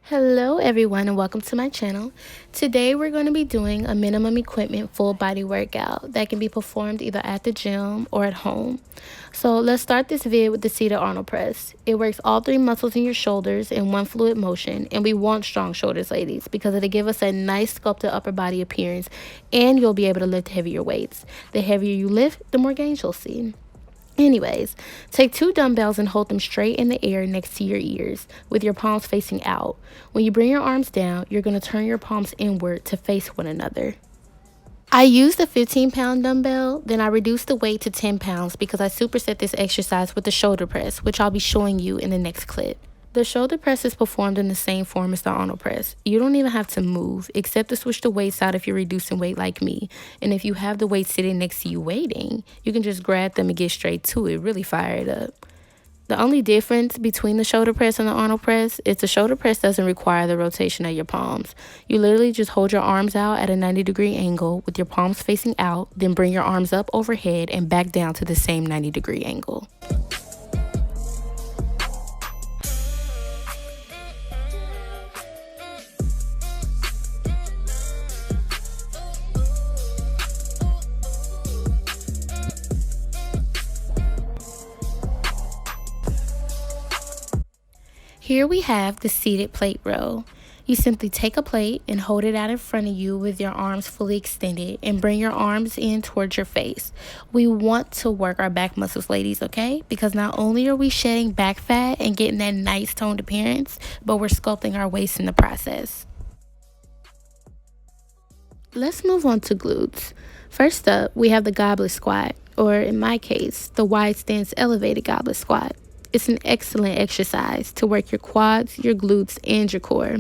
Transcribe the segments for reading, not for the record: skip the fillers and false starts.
Hello everyone and welcome to my channel. Today we're going to be doing a minimum equipment full body workout that can be performed either at the gym or at home. So let's start this vid with the seated Arnold press. It works all three muscles in your shoulders in one fluid motion, and we want strong shoulders, ladies, because it'll give us a nice sculpted upper body appearance and you'll be able to lift heavier weights. The heavier you lift, the more gains you'll see. Anyways, take two dumbbells and hold them straight in the air next to your ears with your palms facing out. When you bring your arms down, you're going to turn your palms inward to face one another. I used a 15-pound dumbbell, then I reduced the weight to 10 pounds because I superset this exercise with the shoulder press, which I'll be showing you in the next clip. The shoulder press is performed in the same form as the Arnold press. You don't even have to move, except to switch the weights out if you're reducing weight like me. And if you have the weight sitting next to you waiting, you can just grab them and get straight to it, really fire it up. The only difference between the shoulder press and the Arnold press is the shoulder press doesn't require the rotation of your palms. You literally just hold your arms out at a 90-degree angle with your palms facing out, then bring your arms up overhead and back down to the same 90-degree angle. Here we have the seated plate row. You simply take a plate and hold it out in front of you with your arms fully extended and bring your arms in towards your face. We want to work our back muscles, ladies, okay? Because not only are we shedding back fat and getting that nice toned appearance, but we're sculpting our waist in the process. Let's move on to glutes. First up, we have the goblet squat, or in my case, the wide stance elevated goblet squat. It's an excellent exercise to work your quads, your glutes, and your core.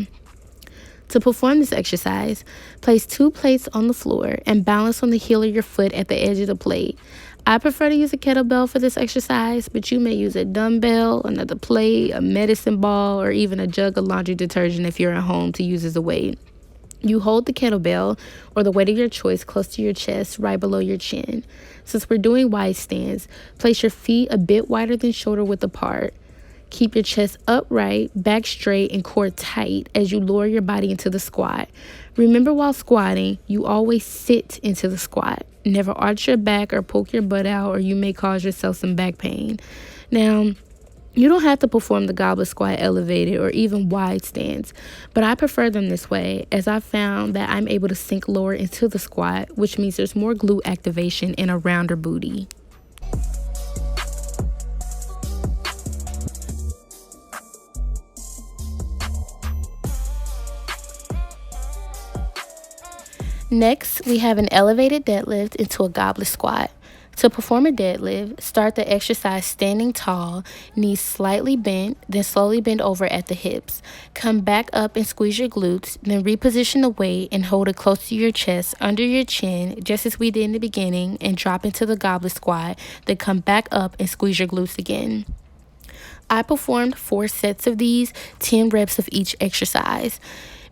To perform this exercise, place two plates on the floor and balance on the heel of your foot at the edge of the plate. I prefer to use a kettlebell for this exercise, but you may use a dumbbell, another plate, a medicine ball, or even a jug of laundry detergent if you're at home to use as a weight. You hold the kettlebell or the weight of your choice close to your chest, right below your chin. Since we're doing wide stance, place your feet a bit wider than shoulder width apart. Keep your chest upright, back straight, and core tight as you lower your body into the squat. Remember, while squatting, you always sit into the squat. Never arch your back or poke your butt out, or you may cause yourself some back pain. Now, you don't have to perform the goblet squat elevated or even wide stance, but I prefer them this way as I found that I'm able to sink lower into the squat, which means there's more glute activation and a rounder booty. Next, we have an elevated deadlift into a goblet squat. To perform a deadlift, start the exercise standing tall, knees slightly bent, then slowly bend over at the hips. Come back up and squeeze your glutes, then reposition the weight and hold it close to your chest, under your chin, just as we did in the beginning, and drop into the goblet squat, then come back up and squeeze your glutes again. I performed 4 sets of these, 10 reps of each exercise.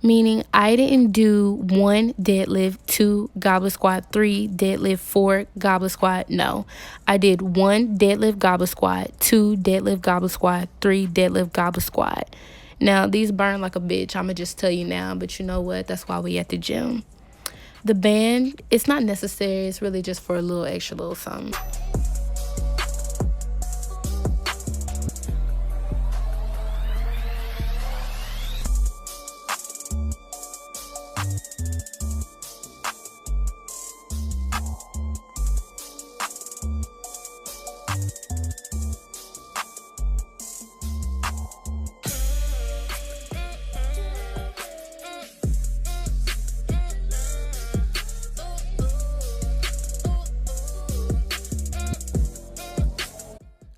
Meaning I didn't do 1 deadlift, 2 goblet squat, 3 deadlift, 4 goblet squat. No, I did 1 deadlift goblet squat, 2 deadlift goblet squat, 3 deadlift goblet squat. Now, these burn like a bitch. I'm going to just tell you now, but you know what? That's why we at the gym. The band, it's not necessary. It's really just for a little extra little something.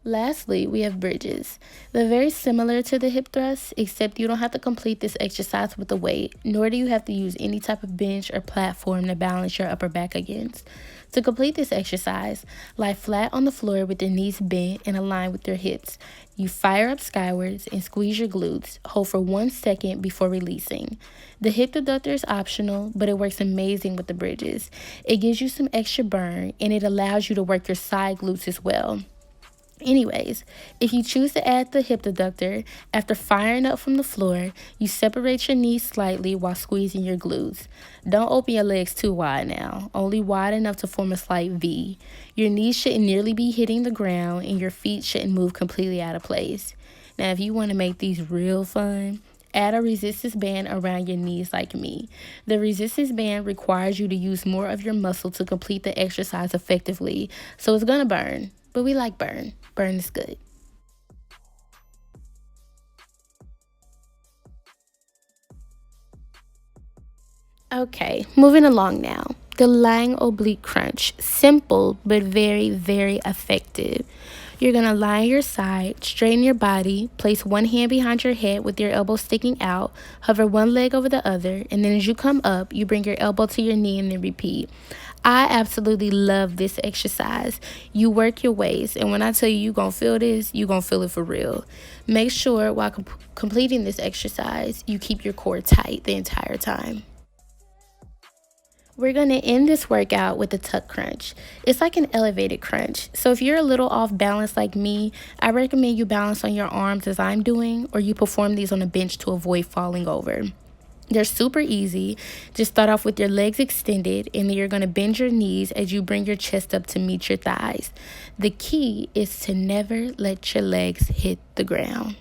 Lastly, we have bridges. They're very similar to the hip thrusts, except you don't have to complete this exercise with a weight, nor do you have to use any type of bench or platform to balance your upper back against. To complete this exercise, lie flat on the floor with your knees bent and aligned with your hips. You fire up skywards and squeeze your glutes. Hold for 1 second before releasing. The hip abductor is optional, but it works amazing with the bridges. It gives you some extra burn, and it allows you to work your side glutes as well. Anyways, if you choose to add the hip abductor, after firing up from the floor, you separate your knees slightly while squeezing your glutes. Don't open your legs too wide now, only wide enough to form a slight V. Your knees shouldn't nearly be hitting the ground and your feet shouldn't move completely out of place. Now, if you want to make these real fun, add a resistance band around your knees like me. The resistance band requires you to use more of your muscle to complete the exercise effectively, so it's gonna burn, but we like burn. Burn is good. Okay, moving along now. The lying oblique crunch. Simple, but very, very effective. You're gonna lie on your side, straighten your body, place one hand behind your head with your elbow sticking out, hover one leg over the other, and then as you come up, you bring your elbow to your knee and then repeat. I absolutely love this exercise. You work your waist, and when I tell you you're gonna feel this, you're gonna feel it for real. Make sure while completing this exercise, you keep your core tight the entire time. We're going to end this workout with a tuck crunch. It's like an elevated crunch. So if you're a little off balance like me, I recommend you balance on your arms as I'm doing, or you perform these on a bench to avoid falling over. They're super easy. Just start off with your legs extended, and then you're going to bend your knees as you bring your chest up to meet your thighs. The key is to never let your legs hit the ground.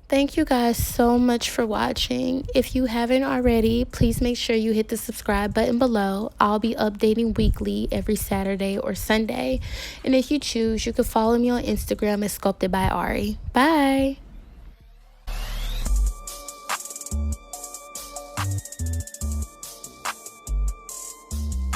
Thank you guys so much for watching. If you haven't already, please make sure you hit the subscribe button below. I'll be updating weekly every Saturday or Sunday. And if you choose, you can follow me on Instagram at Sculpted by Ari. Bye!